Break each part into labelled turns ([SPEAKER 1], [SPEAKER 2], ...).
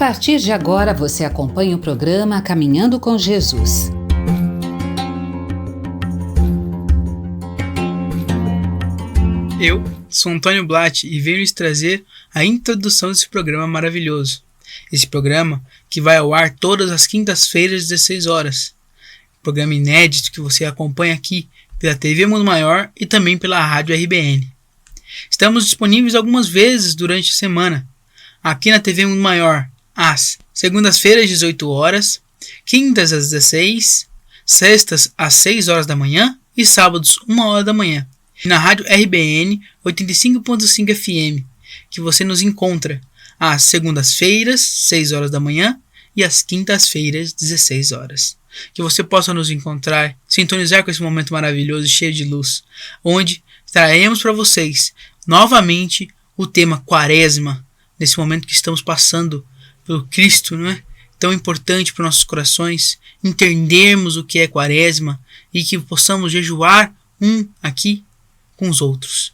[SPEAKER 1] partir de agora você acompanha o programa Caminhando com Jesus.
[SPEAKER 2] Eu sou Antônio Blatt e venho lhes trazer a introdução desse programa maravilhoso. Esse programa que vai ao ar todas as quintas-feiras às 16 horas. Programa inédito que você acompanha aqui pela TV Mundo Maior e também pela Rádio RBN. Estamos disponíveis algumas vezes durante a semana. Aqui na TV Mundo Maior, às segundas-feiras às 18 horas, quintas às 16, sextas às 6 horas da manhã e sábados 1 hora da manhã. E na Rádio RBN 85.5 FM, que você nos encontra às segundas-feiras, 6 horas da manhã e às quintas-feiras, 16 horas. Que você possa nos encontrar, sintonizar com esse momento maravilhoso e cheio de luz, onde traremos para vocês novamente o tema Quaresma, nesse momento que estamos passando pelo Cristo, não é? Tão importante para nossos corações entendermos o que é Quaresma e que possamos jejuar aqui com os outros,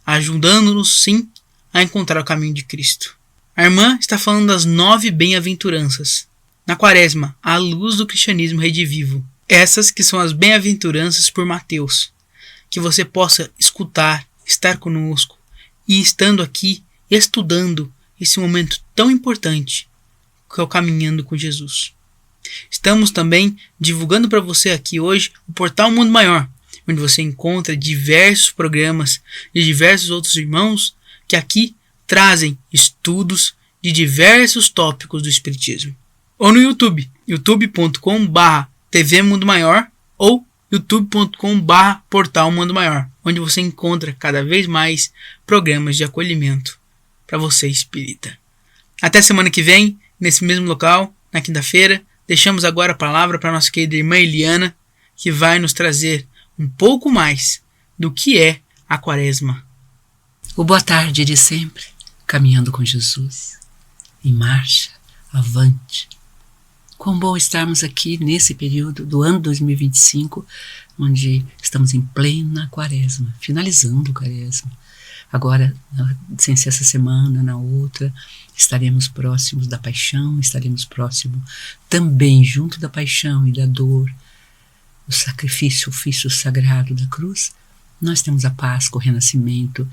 [SPEAKER 2] ajudando-nos sim a encontrar o caminho de Cristo. A irmã está falando das 9 bem-aventuranças na Quaresma, à luz do cristianismo redivivo. Essas que são as bem-aventuranças por Mateus. Que você possa escutar, estar conosco e estando aqui estudando esse momento tão importante que é o Caminhando com Jesus. Estamos também divulgando para você aqui hoje o Portal Mundo Maior, onde você encontra diversos programas de diversos outros irmãos que aqui trazem estudos de diversos tópicos do Espiritismo. Ou no YouTube, youtube.com/TV Mundo Maior ou youtube.com/Portal Mundo Maior, onde você encontra cada vez mais programas de acolhimento para você espírita. Até semana que vem, nesse mesmo local, na quinta-feira. Deixamos agora a palavra para a nossa querida irmã Eliana, que vai nos trazer um pouco mais do que é a Quaresma.
[SPEAKER 3] O boa tarde de sempre, caminhando com Jesus, em marcha, avante. Quão bom estarmos aqui nesse período do ano 2025, onde estamos em plena Quaresma, finalizando a Quaresma. Agora, sem ser essa semana, na outra, estaremos próximos da paixão, estaremos próximos também, junto da paixão e da dor, o sacrifício, o ofício sagrado da cruz. Nós temos a Páscoa, o renascimento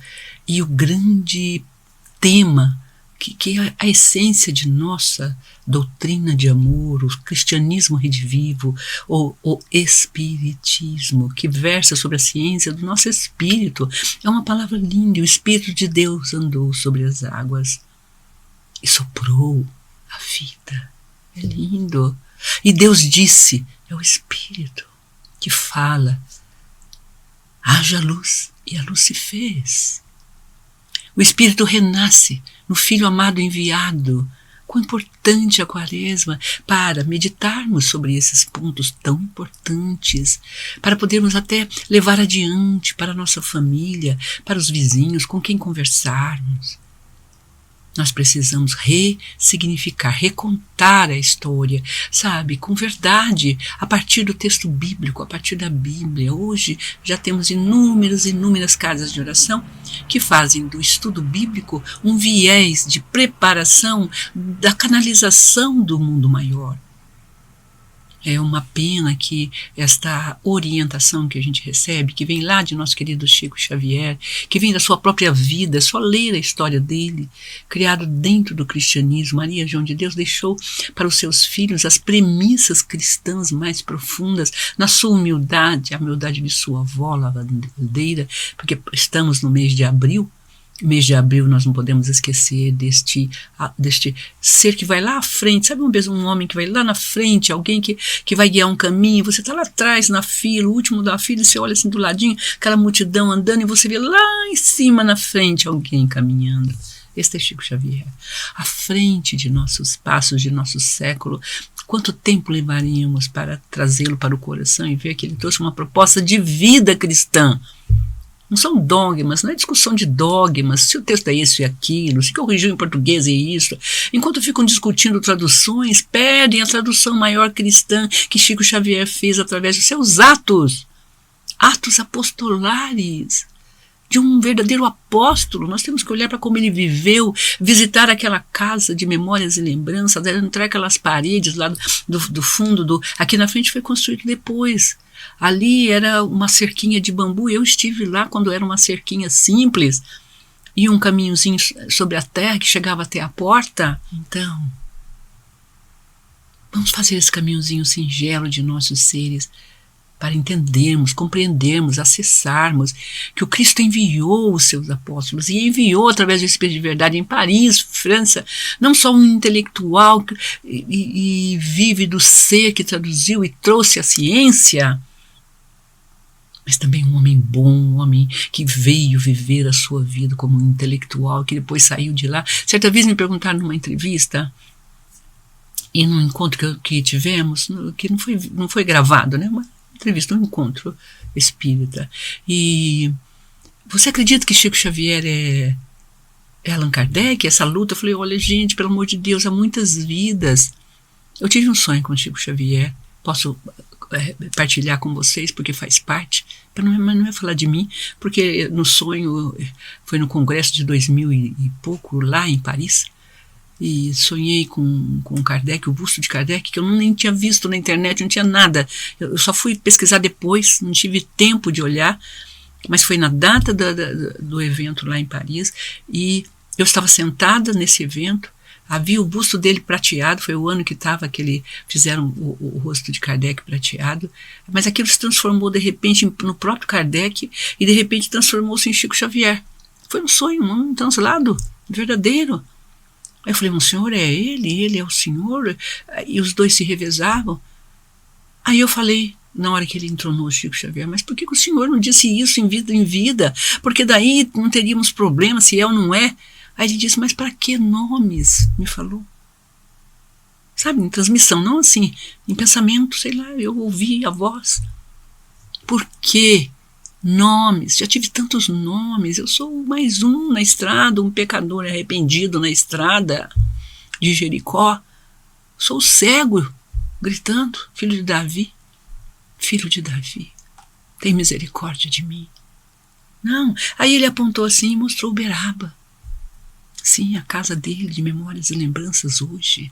[SPEAKER 3] e o grande tema que é a essência de nossa doutrina de amor, o cristianismo redivivo, ou o espiritismo, que versa sobre a ciência do nosso espírito. É uma palavra linda. O Espírito de Deus andou sobre as águas e soprou a vida. É lindo. E Deus disse, é o Espírito que fala, haja luz, e a luz se fez. O Espírito renasce no Filho amado enviado. Quão importante a Quaresma para meditarmos sobre esses pontos tão importantes, para podermos até levar adiante para a nossa família, para os vizinhos, com quem conversarmos. Nós precisamos ressignificar, recontar a história, sabe, com verdade, a partir do texto bíblico, a partir da Bíblia. Hoje já temos inúmeras casas de oração que fazem do estudo bíblico um viés de preparação da canalização do mundo maior. É uma pena que esta orientação que a gente recebe, que vem lá de nosso querido Chico Xavier, que vem da sua própria vida, é só ler a história dele, criado dentro do cristianismo. Maria João de Deus deixou para os seus filhos as premissas cristãs mais profundas, na sua humildade, a humildade de sua avó, lavandeira, porque estamos no mês de abril. Mês de abril nós não podemos esquecer deste ser que vai lá à frente, sabe um homem que vai lá na frente, alguém que vai guiar um caminho, você está lá atrás na fila, o último da fila, e você olha assim do ladinho, aquela multidão andando e você vê lá em cima na frente alguém caminhando. Este é Chico Xavier, à frente de nossos passos, de nosso século. Quanto tempo levaríamos para trazê-lo para o coração e ver que ele trouxe uma proposta de vida cristã? Não são dogmas, não é discussão de dogmas, se o texto é isso e aquilo, se corrigiu em português é isso. Enquanto ficam discutindo traduções, perdem a tradução maior cristã que Chico Xavier fez através dos seus atos apostolares, de um verdadeiro apóstolo. Nós temos que olhar para como ele viveu, visitar aquela casa de memórias e lembranças, entrar aquelas paredes lá do fundo, aqui na frente foi construído depois. Ali era uma cerquinha de bambu, eu estive lá quando era uma cerquinha simples, e um caminhozinho sobre a terra que chegava até a porta. Então, vamos fazer esse caminhozinho singelo de nossos seres, para entendermos, compreendermos, acessarmos que o Cristo enviou os seus apóstolos e enviou através do Espírito de Verdade em Paris, França, não só um intelectual e vive do ser que traduziu e trouxe a ciência, mas também um homem bom, um homem que veio viver a sua vida como um intelectual, que depois saiu de lá. Certa vez me perguntaram numa entrevista, e num encontro que tivemos, que não foi gravado, né? Uma entrevista, um encontro espírita. E você acredita que Chico Xavier é Allan Kardec? Essa luta, eu falei, olha gente, pelo amor de Deus, há muitas vidas. Eu tive um sonho com Chico Xavier, posso partilhar com vocês, porque faz parte, mas não é falar de mim, porque no sonho, foi no congresso de 2000 e pouco, lá em Paris, e sonhei com Kardec, o busto de Kardec, que eu nem tinha visto na internet, não tinha nada. Eu só fui pesquisar depois, não tive tempo de olhar, mas foi na data do evento lá em Paris, e eu estava sentada nesse evento, havia o busto dele prateado, foi o ano que estava que ele fizeram o rosto de Kardec prateado, mas aquilo se transformou de repente no próprio Kardec, e de repente transformou-se em Chico Xavier. Foi um sonho, um translado verdadeiro. Aí eu falei, o senhor é ele é o senhor? E os dois se revezavam. Aí eu falei, na hora que ele entronou o Chico Xavier, mas por que o senhor não disse isso em vida? Porque daí não teríamos problema se é ou não é. Aí ele disse, mas para que nomes? Me falou. Sabe, em transmissão, não assim, em pensamento, sei lá, eu ouvi a voz. Por que nomes? Já tive tantos nomes, eu sou mais um na estrada, um pecador arrependido na estrada de Jericó. Sou cego, gritando, filho de Davi, tem misericórdia de mim. Não, aí ele apontou assim e mostrou Uberaba. Sim, a casa dele de memórias e lembranças hoje.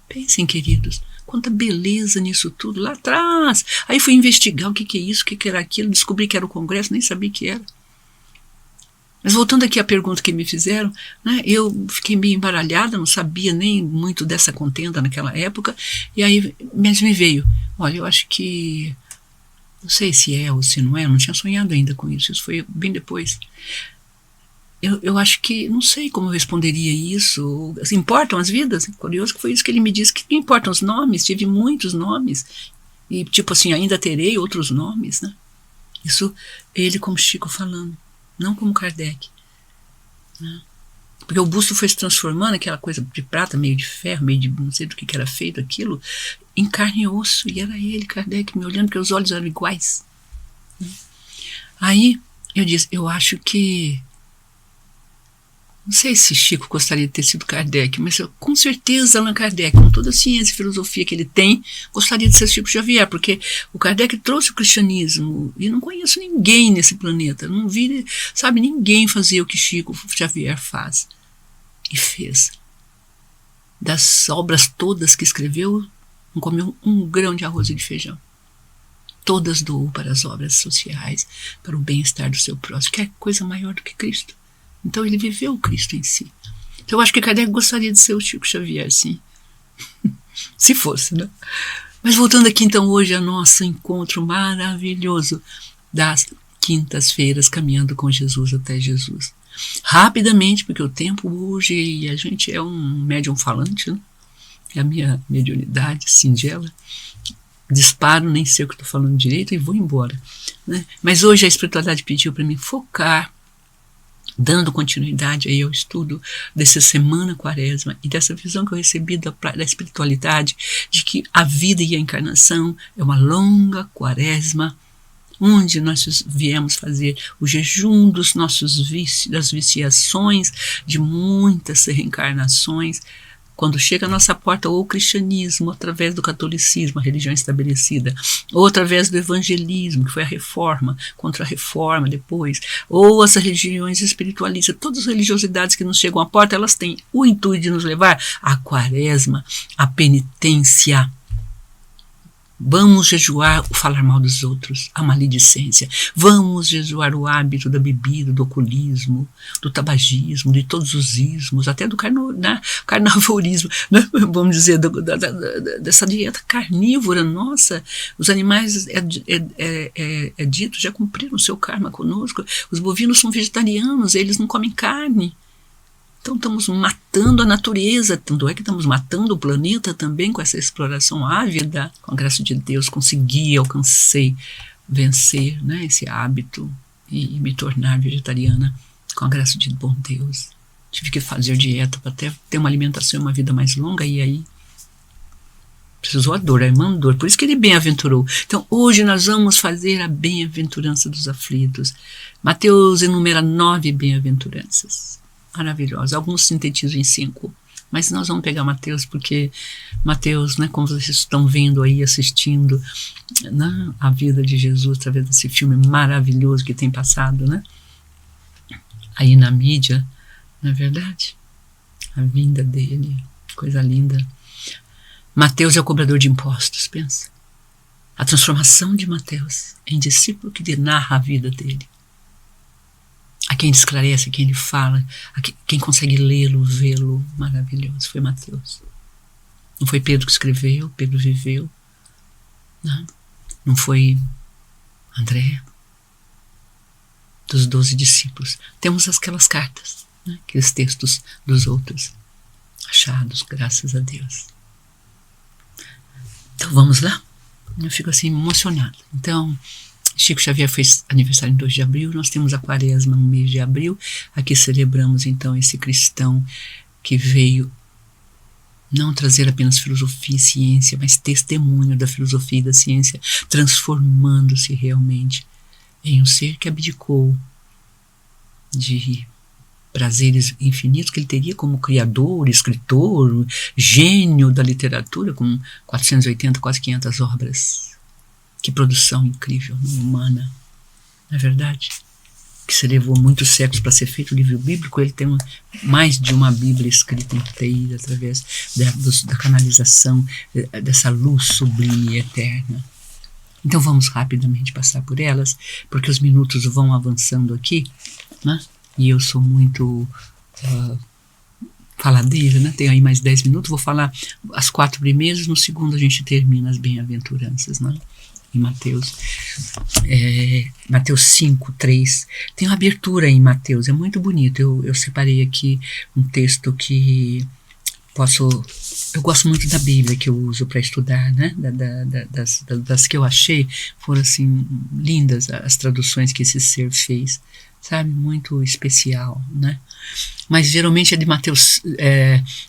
[SPEAKER 3] Pensem, queridos, quanta beleza nisso tudo lá atrás. Aí fui investigar o que é isso, o que era aquilo, descobri que era o congresso, nem sabia que era. Mas voltando aqui à pergunta que me fizeram, né, eu fiquei meio embaralhada, não sabia nem muito dessa contenda naquela época, e aí mas me veio, olha, eu acho que, não sei se é ou se não é, eu não tinha sonhado ainda com isso foi bem depois. Eu acho que, não sei como eu responderia isso. Importam as vidas? Curioso que foi isso que ele me disse, que importam os nomes, tive muitos nomes, e tipo assim, ainda terei outros nomes, né? Isso ele como Chico falando, não como Kardec, né? Porque o busto foi se transformando, aquela coisa de prata, meio de ferro, meio de não sei do que era feito aquilo, em carne e osso, e era ele, Kardec, me olhando, porque os olhos eram iguais, né? Aí eu disse, eu acho que não sei se Chico gostaria de ter sido Kardec, mas com certeza Allan Kardec, com toda a ciência e filosofia que ele tem, gostaria de ser Chico Xavier, porque o Kardec trouxe o cristianismo, e não conheço ninguém nesse planeta, não vi, sabe, ninguém fazer o que Chico Xavier faz e fez. Das obras todas que escreveu, não comeu um grão de arroz e de feijão. Todas doou para as obras sociais, para o bem-estar do seu próximo, que é coisa maior do que Cristo. Então ele viveu o Cristo em si. Então eu acho que Kardec gostaria de ser o Chico Xavier, sim. Se fosse, né? Mas voltando aqui então hoje ao nosso encontro maravilhoso das quintas-feiras, caminhando com Jesus até Jesus. Rapidamente, porque o tempo hoje, e a gente é um médium falante, né? É a minha mediunidade singela. Disparo, nem sei o que estou falando direito e vou embora, né? Mas hoje a espiritualidade pediu para mim focar, dando continuidade aí ao estudo dessa semana quaresma e dessa visão que eu recebi da espiritualidade, de que a vida e a encarnação é uma longa quaresma, onde nós viemos fazer o jejum dos nossos vícios, das viciações, de muitas reencarnações, quando chega à nossa porta ou o cristianismo, através do catolicismo, a religião estabelecida, ou através do evangelismo, que foi a reforma, contra a reforma depois, ou as religiões espiritualistas, todas as religiosidades que nos chegam à porta, elas têm o intuito de nos levar à quaresma, à penitência. Vamos jejuar o falar mal dos outros, a maledicência. Vamos jejuar o hábito da bebida, do alcoolismo, do tabagismo, de todos os ismos, até do carnavorismo, né? Vamos dizer, dessa dieta carnívora nossa. Os animais, é dito, já cumpriram o seu karma conosco. Os bovinos são vegetarianos, eles não comem carne. Então estamos matando a natureza, tanto é que estamos matando o planeta também com essa exploração ávida. Com a graça de Deus alcancei vencer, né, esse hábito e me tornar vegetariana com a graça de bom Deus. Tive que fazer dieta para até ter uma alimentação e uma vida mais longa, e aí precisou a dor, a irmã dor, por isso que ele bem-aventurou. Então hoje nós vamos fazer a bem-aventurança dos aflitos. Mateus enumera 9 bem-aventuranças. Maravilhosa. Alguns sintetizam em 5, mas nós vamos pegar Mateus, porque Mateus, né, como vocês estão vendo aí, assistindo, né, a vida de Jesus através desse filme maravilhoso que tem passado, né, aí na mídia, não é verdade? A vinda dele, coisa linda. Mateus é o cobrador de impostos, pensa. A transformação de Mateus em discípulo que narra a vida dele. A quem ele esclarece, a quem ele fala, quem consegue lê-lo, vê-lo, maravilhoso, foi Mateus. Não foi Pedro que escreveu, Pedro viveu. Não foi André, dos 12 discípulos. Temos aquelas cartas, né, aqueles textos dos outros, achados, graças a Deus. Então vamos lá? Eu fico assim emocionada. Então, Chico Xavier fez aniversário em 2 de abril, nós temos a quaresma no mês de abril. Aqui celebramos então esse cristão que veio não trazer apenas filosofia e ciência, mas testemunho da filosofia e da ciência, transformando-se realmente em um ser que abdicou de prazeres infinitos que ele teria como criador, escritor, gênio da literatura, com 480, quase 500 obras. Que produção incrível, humana, não é verdade? Que se levou muitos séculos para ser feito o livro bíblico. Ele tem mais de uma Bíblia escrita inteira através da canalização dessa luz sublime e eterna. Então vamos rapidamente passar por elas, porque os minutos vão avançando aqui, né? E eu sou muito faladeira, né? Tenho aí mais 10 minutos, vou falar as 4 primeiras, no segundo a gente termina as bem-aventuranças, né? Em Mateus 5, 3. Tem uma abertura em Mateus, é muito bonito. Eu separei aqui um texto que eu gosto muito da Bíblia que eu uso para estudar, né? Das que eu achei, foram assim lindas as traduções que esse ser fez, sabe? Muito especial, né? Mas geralmente é de Mateus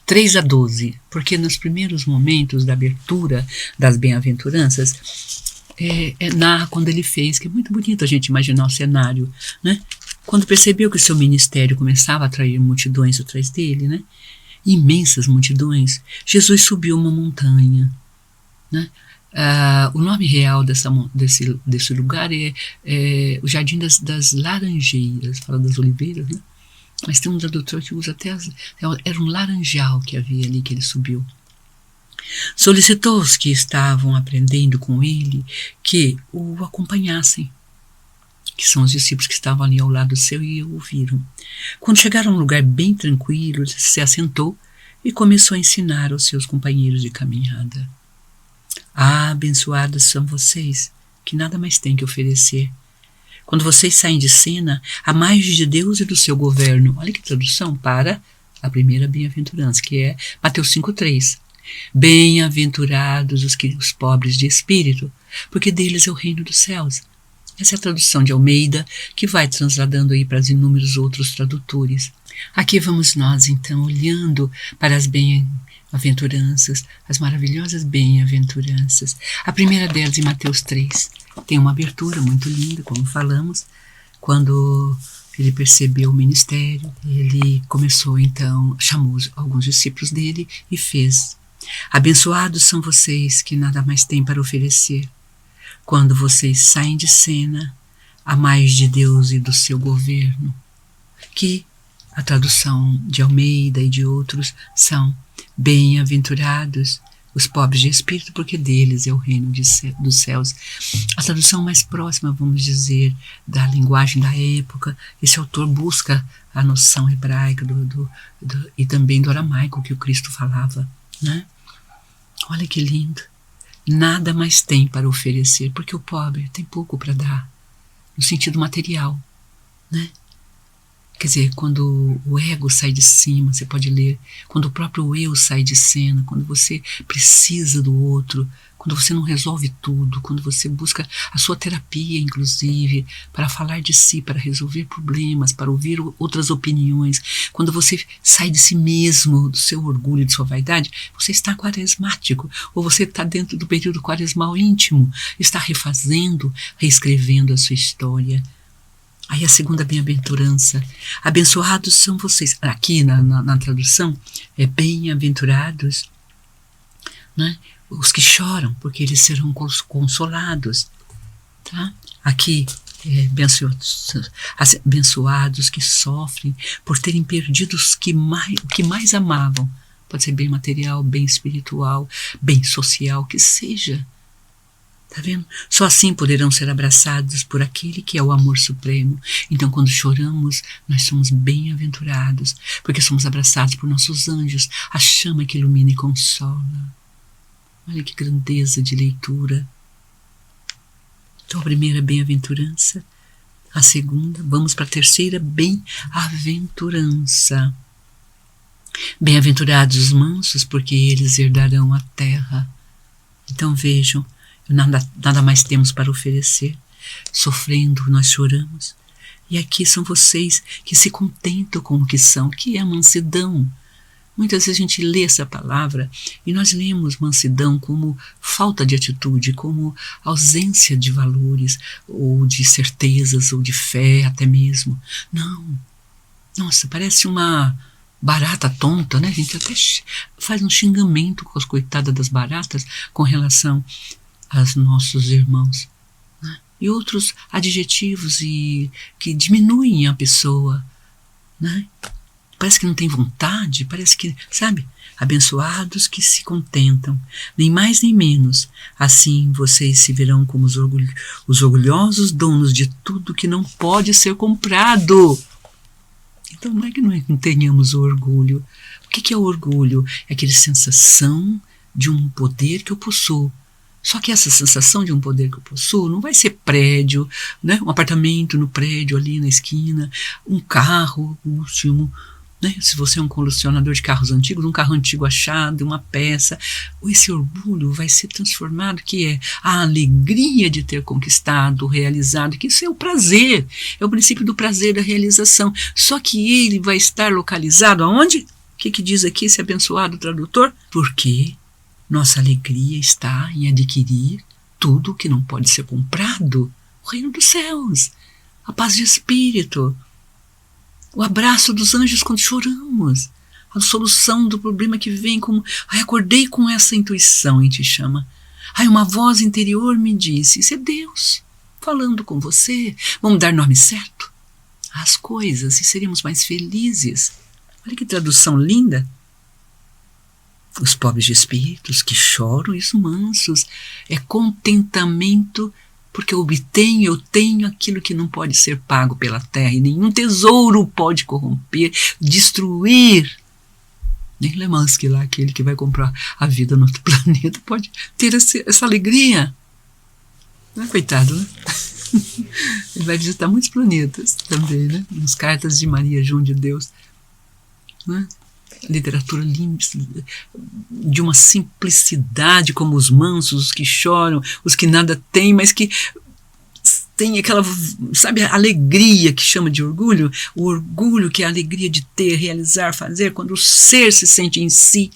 [SPEAKER 3] 3 a 12, porque nos primeiros momentos da abertura das bem-aventuranças, narra quando ele fez, que é muito bonito a gente imaginar o cenário, né? Quando percebeu que o seu ministério começava a atrair multidões atrás dele, né? Imensas multidões, Jesus subiu uma montanha, né? O nome real desse lugar é o Jardim das Laranjeiras, fala das oliveiras, né? Mas tem um tradutor que usa até era um laranjal que havia ali que ele subiu. Solicitou os que estavam aprendendo com ele que o acompanhassem, que são os discípulos que estavam ali ao lado seu e o ouviram. Quando chegaram a um lugar bem tranquilo, se assentou e começou a ensinar aos seus companheiros de caminhada. Abençoados são vocês, que nada mais têm que oferecer. Quando vocês saem de cena, amai de Deus e do seu governo. Olha que tradução para a primeira bem-aventurança, que é Mateus 5:3. Bem-aventurados os pobres de espírito, porque deles é o reino dos céus. Essa é a tradução de Almeida, que vai transladando aí para os inúmeros outros tradutores. Aqui vamos nós, então, olhando para as bem-aventuranças, as maravilhosas bem-aventuranças. A primeira delas, em Mateus 3, tem uma abertura muito linda, como falamos, quando ele percebeu o ministério, ele começou então, chamou alguns discípulos dele e fez. Abençoados são vocês que nada mais têm para oferecer. Quando vocês saem de cena, a mais de Deus e do seu governo, que a tradução de Almeida e de outros são bem-aventurados os pobres de espírito, porque deles é o reino dos céus. A tradução mais próxima, vamos dizer, da linguagem da época, esse autor busca a noção hebraica e também do aramaico que o Cristo falava, né? Olha que lindo. Nada mais tem para oferecer, porque o pobre tem pouco para dar, no sentido material, né? Quer dizer, quando o ego sai de cima, você pode ler, quando o próprio eu sai de cena, quando você precisa do outro, quando você não resolve tudo, quando você busca a sua terapia, inclusive, para falar de si, para resolver problemas, para ouvir outras opiniões, quando você sai de si mesmo, do seu orgulho, de sua vaidade, você está quaresmático, ou você está dentro do período quaresmal íntimo, está refazendo, reescrevendo a sua história. Aí a segunda bem-aventurança, abençoados são vocês, aqui na tradução, é bem-aventurados, né? Os que choram, porque eles serão consolados, tá? Aqui, abençoados que sofrem por terem perdido o que mais amavam, pode ser bem material, bem espiritual, bem social, que seja. Tá vendo? Só assim poderão ser abraçados por aquele que é o amor supremo. Então, quando choramos, nós somos bem-aventurados, porque somos abraçados por nossos anjos, a chama que ilumina e consola. Olha que grandeza de leitura. Então, a primeira bem-aventurança, a segunda, vamos para a terceira bem-aventurança. Bem-aventurados os mansos, porque eles herdarão a terra. Então, vejam, nada mais temos para oferecer. Sofrendo, nós choramos. E aqui são vocês que se contentam com o que são, que é a mansidão. Muitas vezes a gente lê essa palavra e nós lemos mansidão como falta de atitude, como ausência de valores, ou de certezas, ou de fé até mesmo. Não. Nossa, parece uma barata tonta, né? A gente até faz um xingamento com as coitadas das baratas com relação aos nossos irmãos, né? E outros adjetivos que diminuem a pessoa, né? Parece que não tem vontade, parece que, sabe? Abençoados que se contentam, nem mais nem menos. Assim vocês se verão como os orgulhosos donos de tudo que não pode ser comprado. Então não é que não tenhamos o orgulho. O que é o orgulho? É aquela sensação de um poder que eu possuo. Só que essa sensação de um poder que eu possuo não vai ser prédio, né? Um apartamento no prédio ali na esquina, um carro último, né? Se você é um colecionador de carros antigos, um carro antigo achado, uma peça. Esse orgulho vai ser transformado, que é a alegria de ter conquistado, realizado, que isso é o prazer, é o princípio do prazer da realização. Só que ele vai estar localizado aonde? O que diz aqui esse abençoado tradutor? Porque nossa alegria está em adquirir tudo que não pode ser comprado. O reino dos céus, a paz de espírito, o abraço dos anjos quando choramos, a solução do problema que vem como, acordei com essa intuição e te chama. Uma voz interior me disse, isso é Deus falando com você. Vamos dar nome certo às coisas e seremos mais felizes. Olha que tradução linda. Os pobres de espíritos que choram e os mansos. É contentamento, porque eu tenho aquilo que não pode ser pago pela terra, e nenhum tesouro pode corromper, destruir. Nem Le Mans, que lá, aquele que vai comprar a vida no outro planeta, pode ter essa alegria. Não é, coitado, né? Ele vai visitar muitos planetas também, né? Nas cartas de Maria, João de Deus, né? Literatura limpa, de uma simplicidade, como os mansos, os que choram, os que nada têm, mas que tem aquela, sabe, a alegria que chama de orgulho, o orgulho que é a alegria de ter, realizar, fazer, quando o ser se sente em si,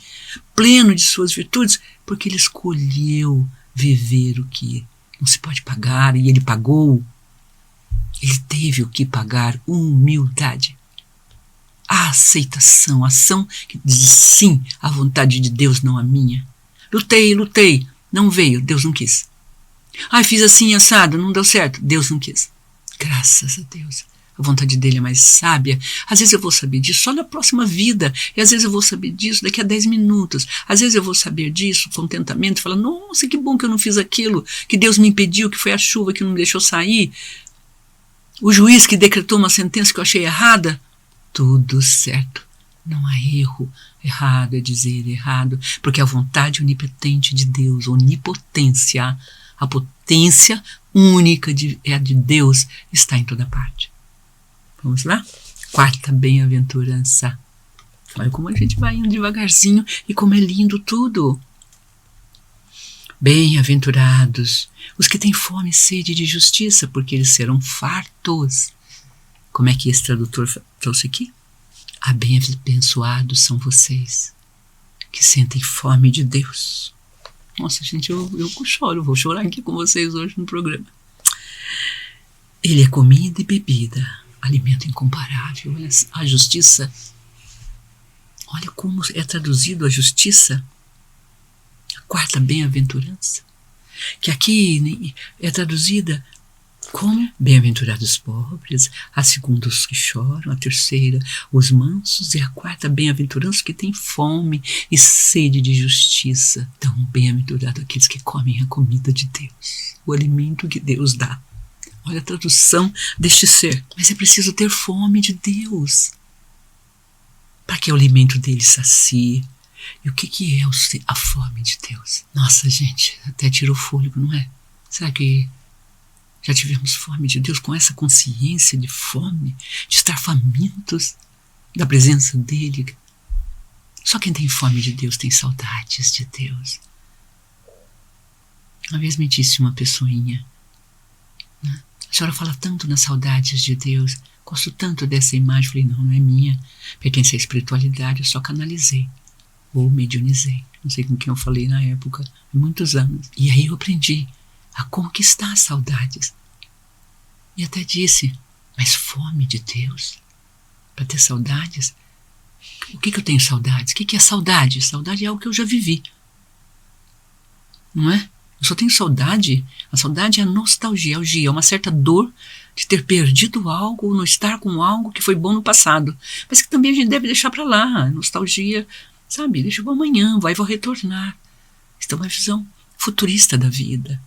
[SPEAKER 3] pleno de suas virtudes, porque ele escolheu viver o que não se pode pagar, e ele pagou. Ele teve o que pagar humildade. A aceitação, a ação que diz sim à vontade de Deus, não a minha. Lutei, não veio, Deus não quis. Ai, fiz assim, assado, não deu certo, Deus não quis. Graças a Deus. A vontade dele é mais sábia. Às vezes eu vou saber disso só na próxima vida. E às vezes eu vou saber disso daqui a 10 minutos. Às vezes eu vou saber disso, contentamento, e falar, nossa, que bom que eu não fiz aquilo, que Deus me impediu, que foi a chuva que não me deixou sair. O juiz que decretou uma sentença que eu achei errada. Tudo certo. Não há erro. Errado é dizer errado. Porque a vontade onipotente de Deus, onipotência, a potência única é a de Deus, está em toda parte. Vamos lá? Quarta bem-aventurança. Olha como a gente vai indo devagarzinho e como é lindo tudo. Bem-aventurados os que têm fome e sede de justiça, porque eles serão fartos. Como é que esse tradutor trouxe aqui? Bem-abençoados são vocês que sentem fome de Deus. Nossa, gente, eu choro, vou chorar aqui com vocês hoje no programa. Ele é comida e bebida, alimento incomparável. A justiça, olha como é traduzido a justiça, a quarta bem-aventurança, que aqui é traduzida como bem-aventurados pobres, a segunda os que choram, a terceira os mansos e a quarta bem-aventurança que tem fome e sede de justiça. Então, bem-aventurados aqueles que comem a comida de Deus, o alimento que Deus dá. Olha a tradução deste ser. Mas é preciso ter fome de Deus para que o alimento dele sacie. E o que é a fome de Deus? Nossa, gente, até tira o fôlego, não é? Será que já tivemos fome de Deus, com essa consciência de fome, de estar famintos da presença dele? Só quem tem fome de Deus tem saudades de Deus. Uma vez me disse uma pessoinha, né? A senhora fala tanto nas saudades de Deus, gosto tanto dessa imagem. Falei, não é minha, pertence à espiritualidade, eu só canalizei, ou mediunizei, não sei com quem eu falei na época, há muitos anos. E aí eu aprendi a conquistar as saudades. E até disse, mas fome de Deus, para ter saudades? O que eu tenho saudades? O que é saudade? Saudade é algo que eu já vivi, não é? Eu só tenho saudade. A saudade é a nostalgia, é uma certa dor de ter perdido algo, ou não estar com algo que foi bom no passado, mas que também a gente deve deixar para lá. A nostalgia, sabe, deixa para amanhã, vou retornar. Isso é uma visão futurista da vida.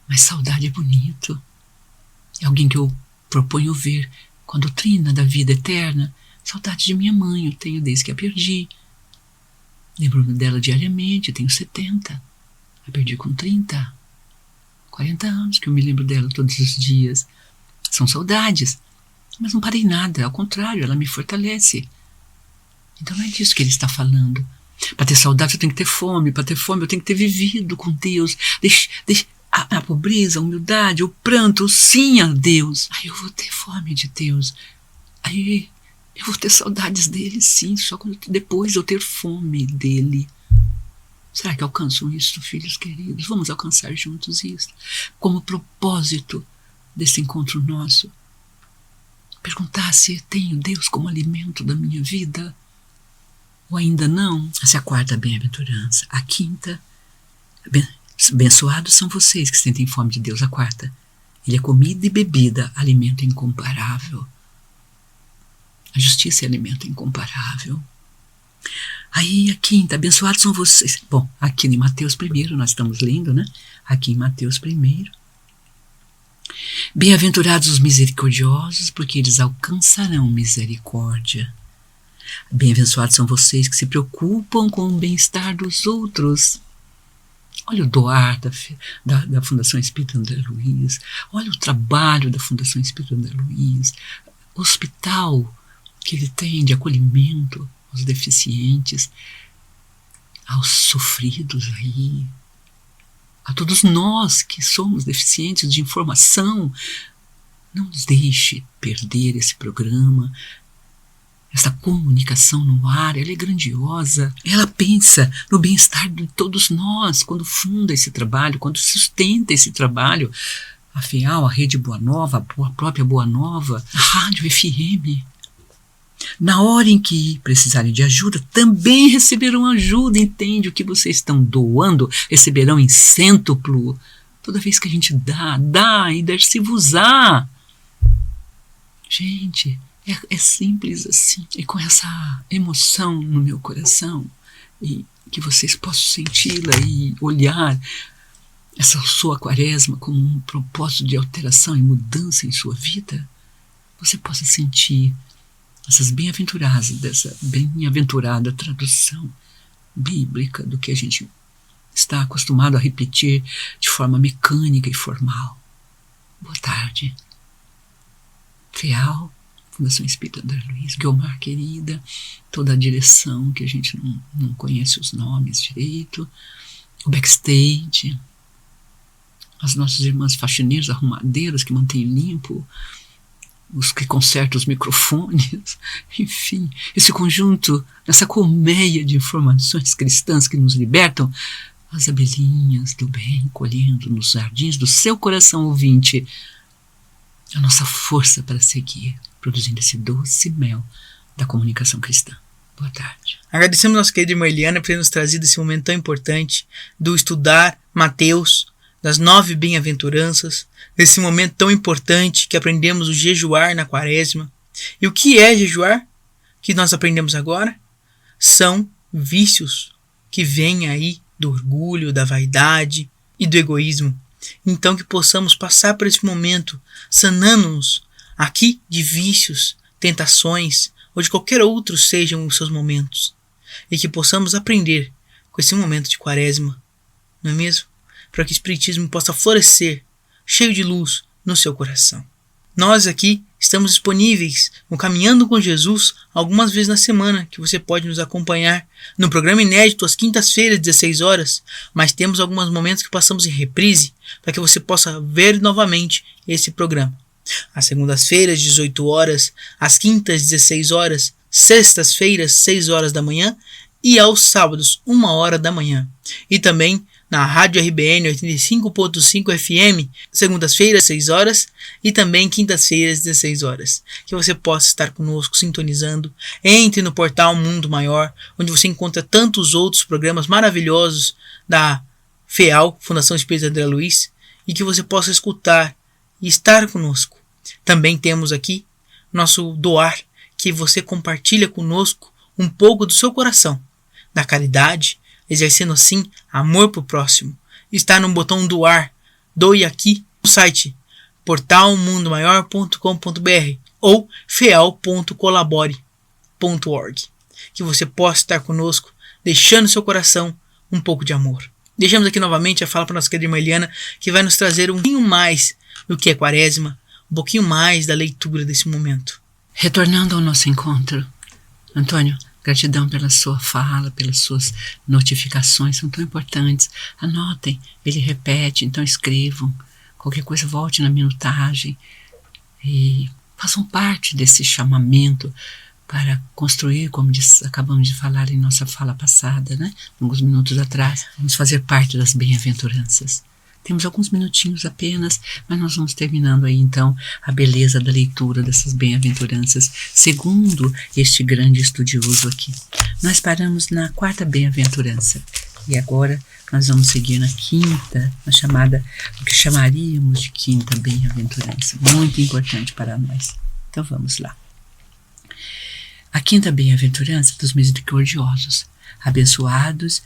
[SPEAKER 3] Mas saudade é bonito. É alguém que eu proponho ver com a doutrina da vida eterna. Saudade de minha mãe, eu tenho desde que a perdi. Lembro-me dela diariamente, eu tenho 70. A perdi com 30, 40 anos que eu me lembro dela todos os dias. São saudades, mas não parei nada, ao contrário, ela me fortalece. Então não é disso que ele está falando. Para ter saudade eu tenho que ter fome, para ter fome eu tenho que ter vivido com Deus. A pobreza, a humildade, o pranto, o sim a Deus. Aí eu vou ter fome de Deus. Aí eu vou ter saudades dele, sim, só depois eu ter fome dele. Será que alcançam isso, filhos queridos? Vamos alcançar juntos isso. Como propósito desse encontro nosso. Perguntar se tenho Deus como alimento da minha vida. Ou ainda não. Essa é a quarta bem-aventurança. A quinta, abençoados são vocês que sentem fome de Deus. A quarta, ele é comida e bebida, alimento incomparável. A justiça é alimento incomparável. Aí a quinta, abençoados são vocês. Bom, aqui em Mateus 1, nós estamos lendo, né? Aqui em Mateus 1. Bem-aventurados os misericordiosos, porque eles alcançarão misericórdia. Bem-aventorados são vocês que se preocupam com o bem-estar dos outros. Olha o doar da Fundação Espírita André Luiz. Olha o trabalho da Fundação Espírita André Luiz. O hospital que ele tem de acolhimento aos deficientes, aos sofridos aí, a todos nós que somos deficientes de informação. Não nos deixe perder esse programa, essa comunicação no ar. Ela é grandiosa, ela pensa no bem-estar de todos nós, quando funda esse trabalho, quando sustenta esse trabalho. a FEAL, a Rede Boa Nova, a própria Boa Nova, a Rádio FM. Na hora em que precisarem de ajuda, também receberão ajuda. Entende? O que vocês estão doando, receberão em cêntuplo. Toda vez que a gente dá e dar-se-vos-á. Gente, é simples assim. E com essa emoção no meu coração, e que vocês possam senti-la e olhar essa sua quaresma como um propósito de alteração e mudança em sua vida, você possa sentir essas bem-aventuradas, dessa bem-aventurada tradução bíblica do que a gente está acostumado a repetir de forma mecânica e formal. Boa tarde. FEAL, Fundação Espírita André Luiz, Guiomar querida, toda a direção que a gente não conhece os nomes direito, o backstage, as nossas irmãs faxineiras, arrumadeiras que mantêm limpo, os que consertam os microfones, enfim, esse conjunto, essa colmeia de informações cristãs que nos libertam, as abelhinhas do bem colhendo nos jardins do seu coração ouvinte, a nossa força para seguir, produzindo esse doce mel da comunicação cristã. Boa tarde.
[SPEAKER 2] Agradecemos a nossa querida irmã Eliana por ter nos trazido esse momento tão importante do estudar Mateus, das 9 bem-aventuranças, desse momento tão importante que aprendemos o jejuar na quaresma. E o que é jejuar? Que nós aprendemos agora? São vícios que vêm aí do orgulho, da vaidade e do egoísmo. Então que possamos passar por esse momento sanando-nos aqui de vícios, tentações ou de qualquer outro sejam os seus momentos. E que possamos aprender com esse momento de quaresma, não é mesmo? Para que o Espiritismo possa florescer, cheio de luz, no seu coração. Nós aqui estamos disponíveis no Caminhando com Jesus algumas vezes na semana, que você pode nos acompanhar no programa inédito às quintas-feiras, 16 horas, mas temos alguns momentos que passamos em reprise, para que você possa ver novamente esse programa. Às segundas-feiras, 18 horas, às quintas, 16 horas, sextas-feiras, 6 horas da manhã e aos sábados, 1 hora da manhã. E também na Rádio RBN 85.5 FM, segundas-feiras, 6 horas, e também quintas-feiras, 16 horas. Que você possa estar conosco, sintonizando. Entre no portal Mundo Maior, onde você encontra tantos outros programas maravilhosos da FEAL, Fundação Espírita André Luiz, e que você possa escutar e estar conosco. Também temos aqui nosso doar, que você compartilha conosco um pouco do seu coração, da caridade, exercendo assim amor para o próximo. Está no botão doar, doe aqui no site portalmundomaior.com.br ou feal.colabore.org. Que você possa estar conosco, deixando seu coração um pouco de amor. Deixamos aqui novamente a fala para nossa querida irmã Eliana, que vai nos trazer um pouquinho mais do que é quaresma, um pouquinho mais da leitura desse momento.
[SPEAKER 3] Retornando ao nosso encontro, Antônio, gratidão pela sua fala, pelas suas notificações, são tão importantes. Anotem, ele repete, então escrevam. Qualquer coisa, volte na minutagem e façam parte desse chamamento para construir, como acabamos de falar em nossa fala passada, né? Alguns minutos atrás. Vamos fazer parte das bem-aventuranças. Temos alguns minutinhos apenas, mas nós vamos terminando aí então a beleza da leitura dessas bem-aventuranças, segundo este grande estudioso aqui. Nós paramos na 4ª bem-aventurança e agora nós vamos seguir na 5ª, na chamada, o que chamaríamos de 5ª bem-aventurança, muito importante para nós. Então vamos lá. A 5ª bem-aventurança dos misericordiosos, abençoados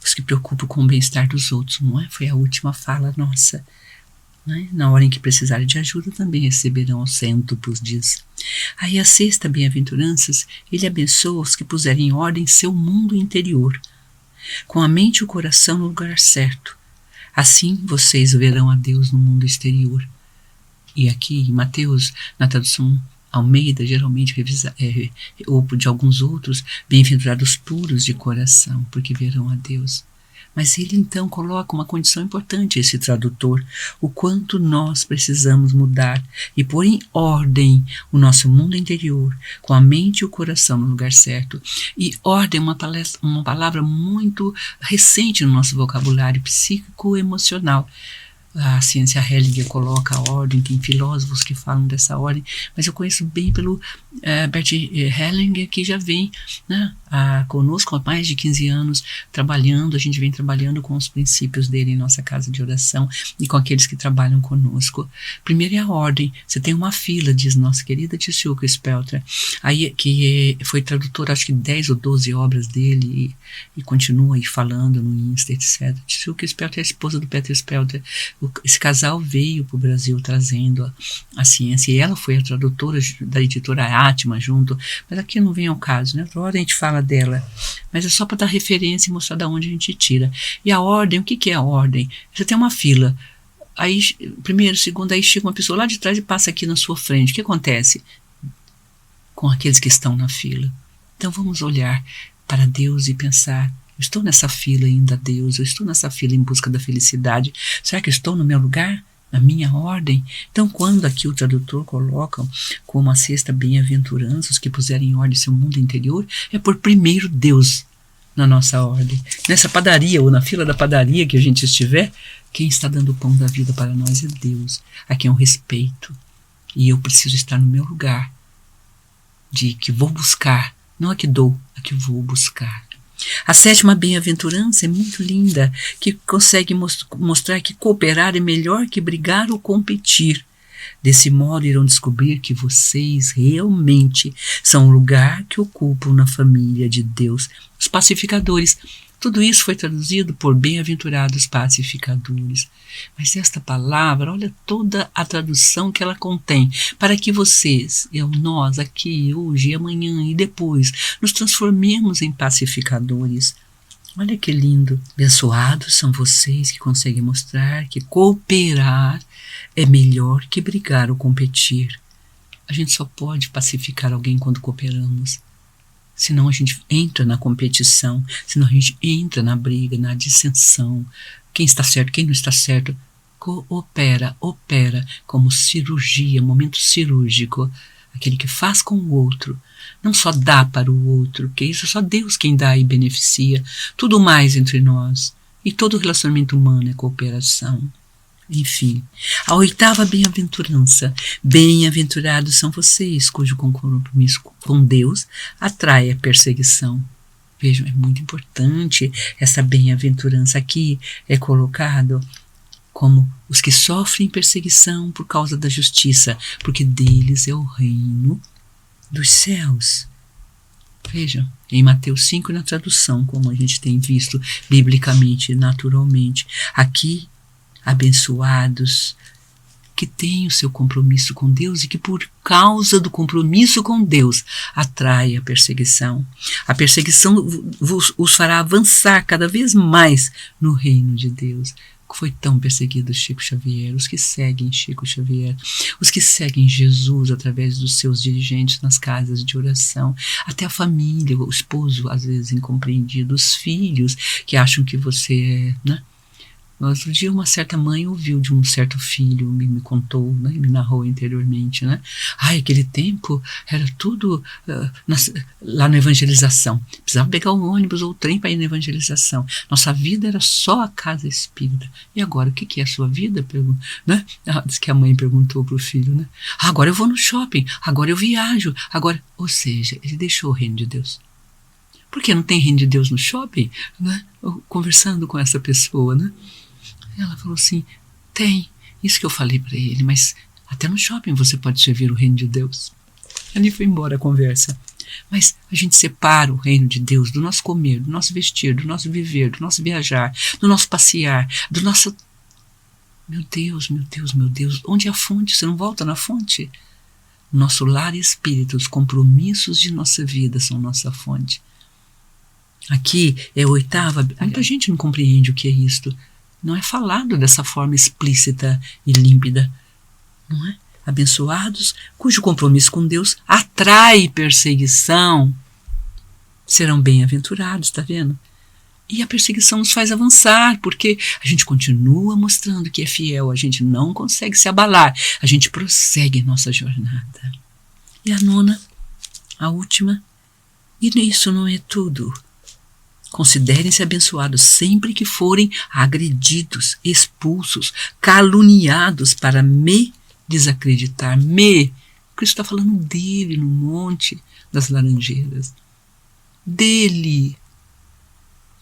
[SPEAKER 3] os que preocupam com o bem-estar dos outros, não é? Foi a última fala nossa. Não é? Na hora em que precisarem de ajuda, também receberão aos cêntuplos, diz. Aí a 6ª bem-aventuranças, ele abençoa os que puserem em ordem seu mundo interior, com a mente e o coração no lugar certo. Assim vocês verão a Deus no mundo exterior. E aqui em Mateus, na tradução Almeida, geralmente ou de alguns outros, bem-aventurados puros de coração, porque verão a Deus. Mas ele então coloca uma condição importante, esse tradutor, o quanto nós precisamos mudar e pôr em ordem o nosso mundo interior, com a mente e o coração no lugar certo. E ordem é uma palavra muito recente no nosso vocabulário psíquico-emocional. A ciência Hellinger coloca a ordem, tem filósofos que falam dessa ordem, mas eu conheço bem pelo Bert Hellinger, que já vem, né, conosco há mais de 15 anos trabalhando. A gente vem trabalhando com os princípios dele em nossa casa de oração e com aqueles que trabalham conosco. Primeiro é a ordem. Você tem uma fila, diz nossa querida Tissilke Spelter, aí, que foi tradutora, acho que 10 ou 12 obras dele, e continua aí falando no Insta, etc. Tissilke Spelter é a esposa do Peter Spelter. Esse casal veio para o Brasil trazendo a ciência, e ela foi a tradutora da editora Atma junto, mas aqui não vem ao caso, né? Outra hora a gente fala dela, mas é só para dar referência e mostrar de onde a gente tira. E a ordem, o que é a ordem? Você tem uma fila, aí primeiro, segundo, aí chega uma pessoa lá de trás e passa aqui na sua frente. O que acontece com aqueles que estão na fila? Então vamos olhar para Deus e pensar: eu estou nessa fila indo a Deus, eu estou nessa fila em busca da felicidade. Será que eu estou no meu lugar? Na minha ordem? Então, quando aqui o tradutor coloca como a sexta bem-aventurança, os que puserem em ordem seu mundo interior, é por primeiro Deus na nossa ordem. Nessa padaria ou na fila da padaria que a gente estiver, quem está dando o pão da vida para nós é Deus. Aqui é um respeito. E eu preciso estar no meu lugar, de que vou buscar, não a que dou, a que vou buscar. A sétima bem-aventurança é muito linda, que consegue mostrar que cooperar é melhor que brigar ou competir. Desse modo irão descobrir que vocês realmente são o lugar que ocupam na família de Deus, os pacificadores. Tudo isso foi traduzido por bem-aventurados pacificadores. Mas esta palavra, olha toda a tradução que ela contém, para que vocês, nós aqui, hoje, amanhã e depois, nos transformemos em pacificadores. Olha que lindo. Abençoados são vocês que conseguem mostrar que cooperar é melhor que brigar ou competir. A gente só pode pacificar alguém quando cooperamos. Senão a gente entra na competição, senão a gente entra na briga, na dissensão. Quem está certo, quem não está certo, opera como cirurgia, momento cirúrgico. Aquele que faz com o outro, não só dá para o outro, porque isso é só Deus quem dá e beneficia. Tudo mais entre nós, e todo relacionamento humano é cooperação. Enfim, a oitava bem-aventurança. Bem-aventurados são vocês, cujo compromisso com Deus atrai a perseguição. Vejam, é muito importante essa bem-aventurança aqui, é colocado como os que sofrem perseguição por causa da justiça, porque deles é o reino dos céus. Vejam, em Mateus 5, na tradução, como a gente tem visto biblicamente, naturalmente, aqui, abençoados que têm o seu compromisso com Deus e que por causa do compromisso com Deus atrai a perseguição. A perseguição os fará avançar cada vez mais no reino de Deus. Foi tão perseguido Chico Xavier, os que seguem Chico Xavier, os que seguem Jesus através dos seus dirigentes nas casas de oração, até a família, o esposo às vezes incompreendido, os filhos que acham que você é, né? Outro dia uma certa mãe ouviu de um certo filho, me contou, né, me narrou interiormente, né? Aquele tempo era tudo lá na evangelização. Precisava pegar o ônibus ou o trem para ir na evangelização. Nossa vida era só a casa espírita. E agora, o que é a sua vida? Né? Diz que a mãe perguntou para o filho, né? Agora eu vou no shopping, agora eu viajo, agora... Ou seja, ele deixou o reino de Deus. Porque não tem reino de Deus no shopping? Né? Eu, conversando com essa pessoa, né? Ela falou assim, tem, isso que eu falei para ele, mas até no shopping você pode servir o reino de Deus. Ali foi embora a conversa. Mas a gente separa o reino de Deus do nosso comer, do nosso vestir, do nosso viver, do nosso viajar, do nosso passear, do nosso... Meu Deus, meu Deus, meu Deus, onde é a fonte? Você não volta na fonte? Nosso lar e espírito, os compromissos de nossa vida são nossa fonte. Aqui é a oitava, muita gente não compreende o que é isto. Não é falado dessa forma explícita e límpida, não é? Abençoados, cujo compromisso com Deus atrai perseguição, serão bem-aventurados, está vendo? E a perseguição nos faz avançar, porque a gente continua mostrando que é fiel, a gente não consegue se abalar, a gente prossegue nossa jornada. E a nona, a última, e isso não é tudo. Considerem-se abençoados sempre que forem agredidos, expulsos, caluniados para me desacreditar. Cristo está falando dele no Monte das Laranjeiras. Dele.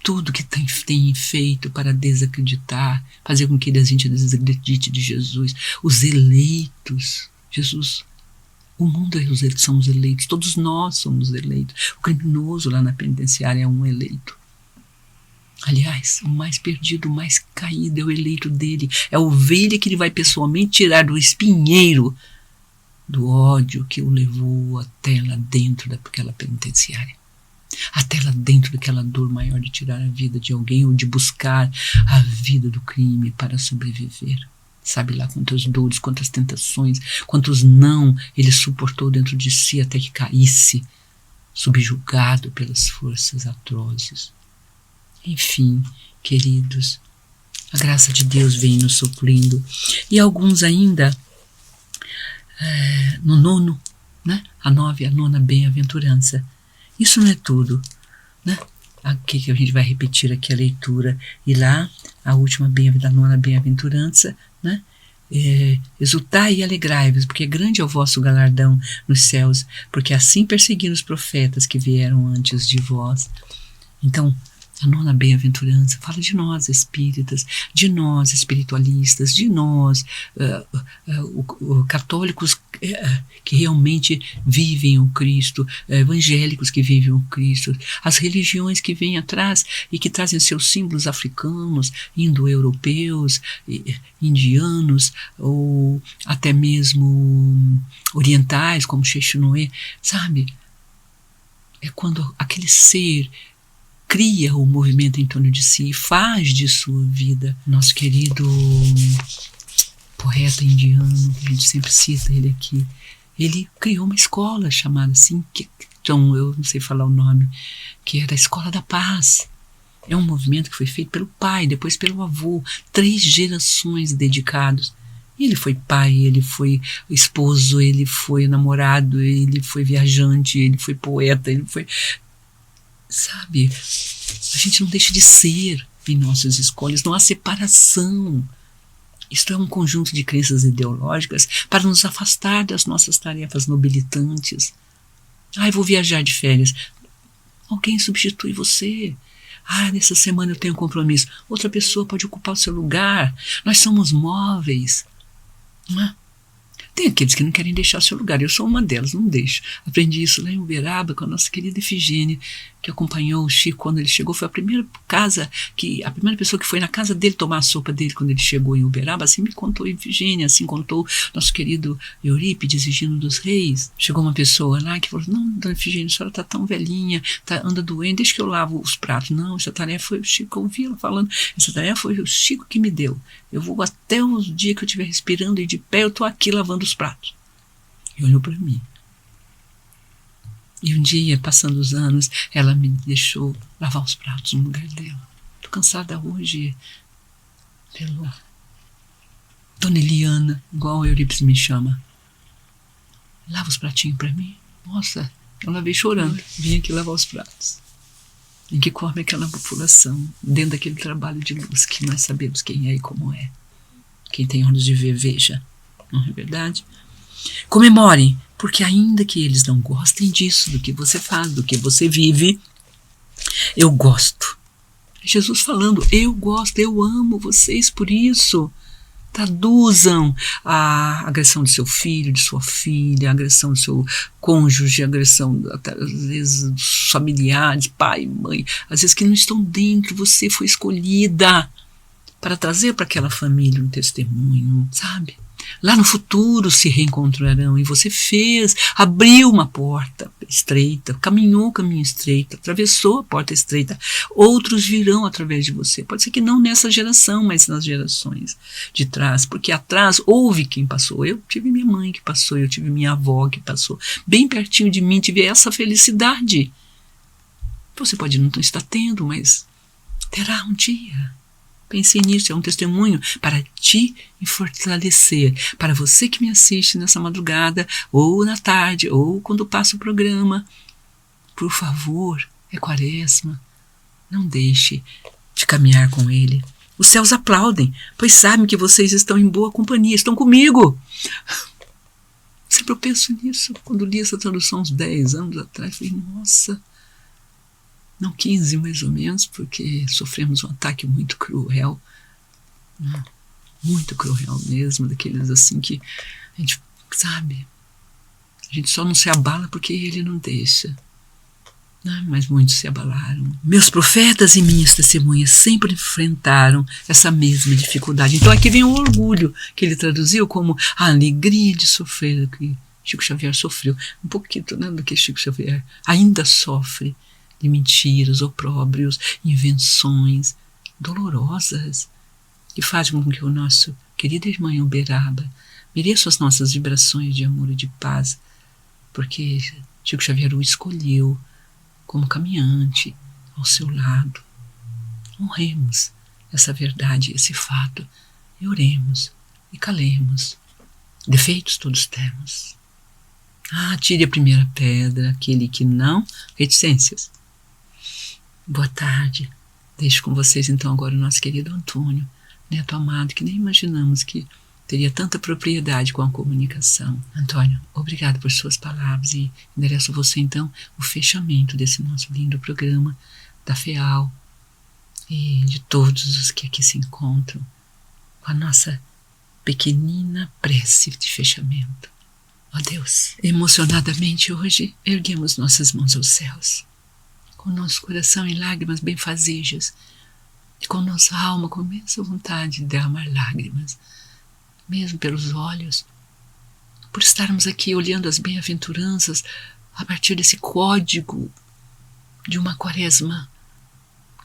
[SPEAKER 3] Tudo que tem feito para desacreditar, fazer com que a gente desacredite de Jesus. Os eleitos. Jesus, o mundo são os eleitos. Todos nós somos eleitos. O criminoso lá na penitenciária é um eleito. Aliás, o mais perdido, o mais caído é o eleito dele. É a ovelha que ele vai pessoalmente tirar do espinheiro do ódio que o levou até lá dentro daquela penitenciária. Até lá dentro daquela dor maior de tirar a vida de alguém ou de buscar a vida do crime para sobreviver. Sabe lá quantas dores, quantas tentações, quantos não ele suportou dentro de si até que caísse, subjugado pelas forças atrozes. Enfim, queridos, a graça de Deus vem nos suprindo. E alguns ainda, no 9, né? A 9ª bem-aventurança. Isso não é tudo, né? Aqui que a gente vai repetir aqui a leitura. E lá, a última da 9ª bem-aventurança, né? Exultai e alegrai-vos, porque grande é o vosso galardão nos céus, porque assim perseguiram os profetas que vieram antes de vós. Então, a 9ª bem-aventurança fala de nós espíritas, de nós espiritualistas, de nós católicos que realmente vivem o Cristo, evangélicos que vivem o Cristo, as religiões que vêm atrás e que trazem seus símbolos africanos, indo-europeus, indianos ou até mesmo orientais, como Xexinoé, sabe? É quando aquele ser cria o movimento em torno de si e faz de sua vida. Nosso querido poeta indiano, a gente sempre cita ele aqui, ele criou uma escola chamada assim, então eu não sei falar o nome, que era a Escola da Paz. É um movimento que foi feito pelo pai, depois pelo avô, 3 gerações dedicados. Ele foi pai, ele foi esposo, ele foi namorado, ele foi viajante, ele foi poeta, ele foi... Sabe, a gente não deixa de ser em nossas escolhas, não há separação. Isto é um conjunto de crenças ideológicas para nos afastar das nossas tarefas nobilitantes. Eu vou viajar de férias. Alguém substitui você. Nessa semana eu tenho um compromisso. Outra pessoa pode ocupar o seu lugar. Nós somos móveis. Não é? Tem aqueles que não querem deixar seu lugar. Eu sou uma delas, não deixo. Aprendi isso lá em Uberaba com a nossa querida Efigênia, que acompanhou o Chico quando ele chegou. Foi a primeira pessoa que foi na casa dele tomar a sopa dele quando ele chegou em Uberaba. Assim me contou Efigênia, assim contou nosso querido Eurípides, Higino dos Reis. Chegou uma pessoa lá que falou: não, dona Efigênia, a senhora está tão velhinha, anda doente, deixa que eu lavo os pratos. Não, essa tarefa foi o Chico, eu ouvi ela falando, essa tarefa foi o Chico que me deu. Eu vou até o dia que eu estiver respirando e de pé, eu estou aqui lavando os pratos. E olhou para mim. E um dia, passando os anos, ela me deixou lavar os pratos no lugar dela. Estou cansada hoje pelo Dona Eliana, igual a Eurípides me chama. Lava os pratinhos para mim. Nossa, eu lavei chorando. Vim aqui lavar os pratos. Em que come aquela população, dentro daquele trabalho de luz que nós sabemos quem é e como é. Quem tem olhos de ver, veja. Não é verdade? Comemorem, porque ainda que eles não gostem disso, do que você faz, do que você vive, eu gosto. Jesus falando, eu gosto, eu amo vocês por isso. Traduzam a agressão do seu filho, de sua filha, a agressão do seu cônjuge, a agressão, às vezes, dos familiares, pai, mãe, às vezes que não estão dentro, você foi escolhida para trazer para aquela família um testemunho, sabe? Lá no futuro se reencontrarão e você abriu uma porta estreita, caminhou o caminho estreito, atravessou a porta estreita. Outros virão através de você. Pode ser que não nessa geração, mas nas gerações de trás, porque atrás houve quem passou. Eu tive minha mãe que passou, eu tive minha avó que passou. Bem pertinho de mim, tive essa felicidade. Você pode não estar tendo, mas terá um dia. Pense nisso, é um testemunho para te fortalecer, para você que me assiste nessa madrugada, ou na tarde, ou quando passa o programa. Por favor, é quaresma, Não deixe de caminhar com Ele. Os céus aplaudem, pois sabem que vocês estão em boa companhia, estão comigo. Sempre eu penso nisso. Quando li essa tradução uns 10 anos atrás, falei, nossa, não 15 mais ou menos, porque sofremos um ataque muito cruel. Muito cruel mesmo, daqueles assim que a gente, sabe, a gente só não se abala porque Ele não deixa. Mas muitos se abalaram. Meus profetas e minhas testemunhas sempre enfrentaram essa mesma dificuldade. Então aqui vem o orgulho, que ele traduziu como a alegria de sofrer, que Chico Xavier sofreu. Um pouquinho, né, do que Chico Xavier ainda sofre, de mentiras, opróbrios, invenções dolorosas, que fazem com que o nosso querido irmão Uberaba mereça as nossas vibrações de amor e de paz, porque Chico Xavier o escolheu como caminhante ao seu lado. Honremos essa verdade, esse fato, e oremos e calemos. Defeitos todos temos. Tire a primeira pedra, aquele que não. Reticências. Boa tarde. Deixo com vocês então agora o nosso querido Antônio, neto amado, que nem imaginamos que teria tanta propriedade com a comunicação. Antônio, obrigado por suas palavras e endereço a você então o fechamento desse nosso lindo programa da FEAL e de todos os que aqui se encontram, com a nossa pequenina prece de fechamento. Ó Deus, emocionadamente hoje erguemos nossas mãos aos céus, com nosso coração em lágrimas benfazejas e com nossa alma com imensa vontade de derramar lágrimas, mesmo pelos olhos, por estarmos aqui olhando as bem-aventuranças a partir desse código de uma quaresma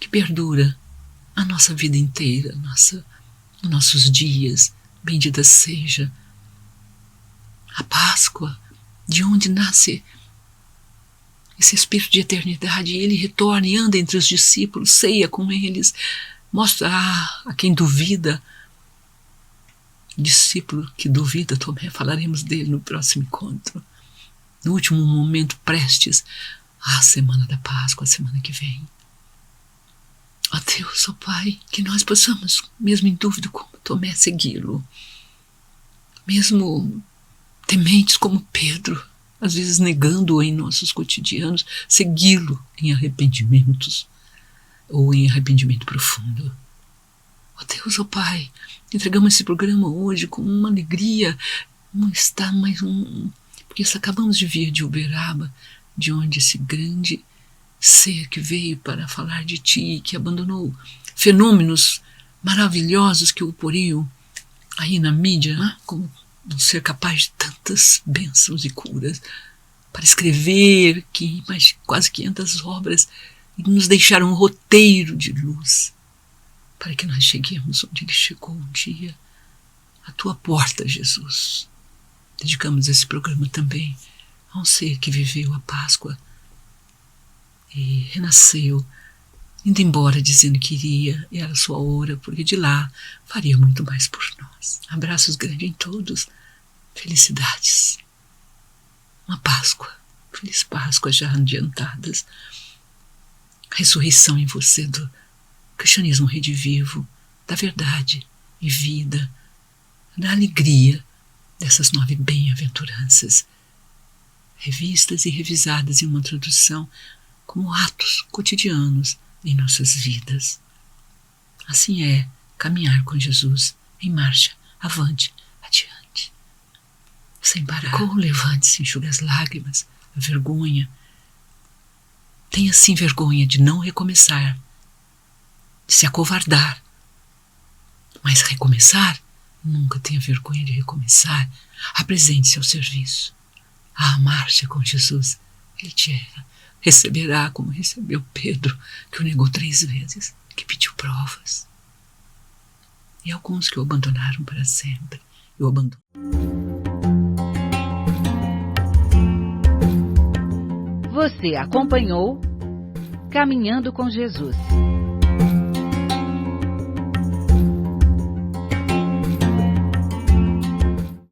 [SPEAKER 3] que perdura a nossa vida inteira, nossos dias. Bendita seja a Páscoa, de onde nasce esse espírito de eternidade, e ele retorna e anda entre os discípulos, ceia com eles, mostra a quem duvida. Discípulo que duvida, Tomé, falaremos dele no próximo encontro. No último momento, prestes à semana da Páscoa, a semana que vem. Ó Deus, ó Pai, que nós possamos, mesmo em dúvida como Tomé, segui-lo. Mesmo tementes como Pedro, às vezes negando-o em nossos cotidianos, segui-lo em arrependimentos ou em arrependimento profundo. Ó Deus, ó Pai, entregamos esse programa hoje com uma alegria, não está mais porque acabamos de vir de Uberaba, de onde esse grande ser que veio para falar de Ti, que abandonou fenômenos maravilhosos que o poriam aí na mídia, como um ser capaz de tantas bênçãos e curas, para escrever quase 500 obras e nos deixar um roteiro de luz, para que nós cheguemos onde Ele chegou um dia, à Tua porta, Jesus. Dedicamos esse programa também a um ser que viveu a Páscoa e renasceu, indo embora dizendo que iria, e era a sua hora, porque de lá faria muito mais por nós. Abraços grandes em todos, felicidades. Uma Páscoa, feliz Páscoa já adiantadas. Ressurreição em você do cristianismo redivivo, da verdade e vida, da alegria dessas 9 bem-aventuranças, revistas e revisadas em uma tradução como atos cotidianos em nossas vidas. Assim é caminhar com Jesus em marcha, avante, adiante, sem parar. Levante-se, enxugue as lágrimas, a vergonha. Tenha sim vergonha de não recomeçar, de se acovardar, mas recomeçar, nunca tenha vergonha de recomeçar. Apresente-se ao serviço. Marcha com Jesus. Ele te receberá como recebeu Pedro, que o negou 3 vezes, que pediu provas. E alguns que o abandonaram para sempre. Eu abandono.
[SPEAKER 1] Você acompanhou Caminhando com Jesus.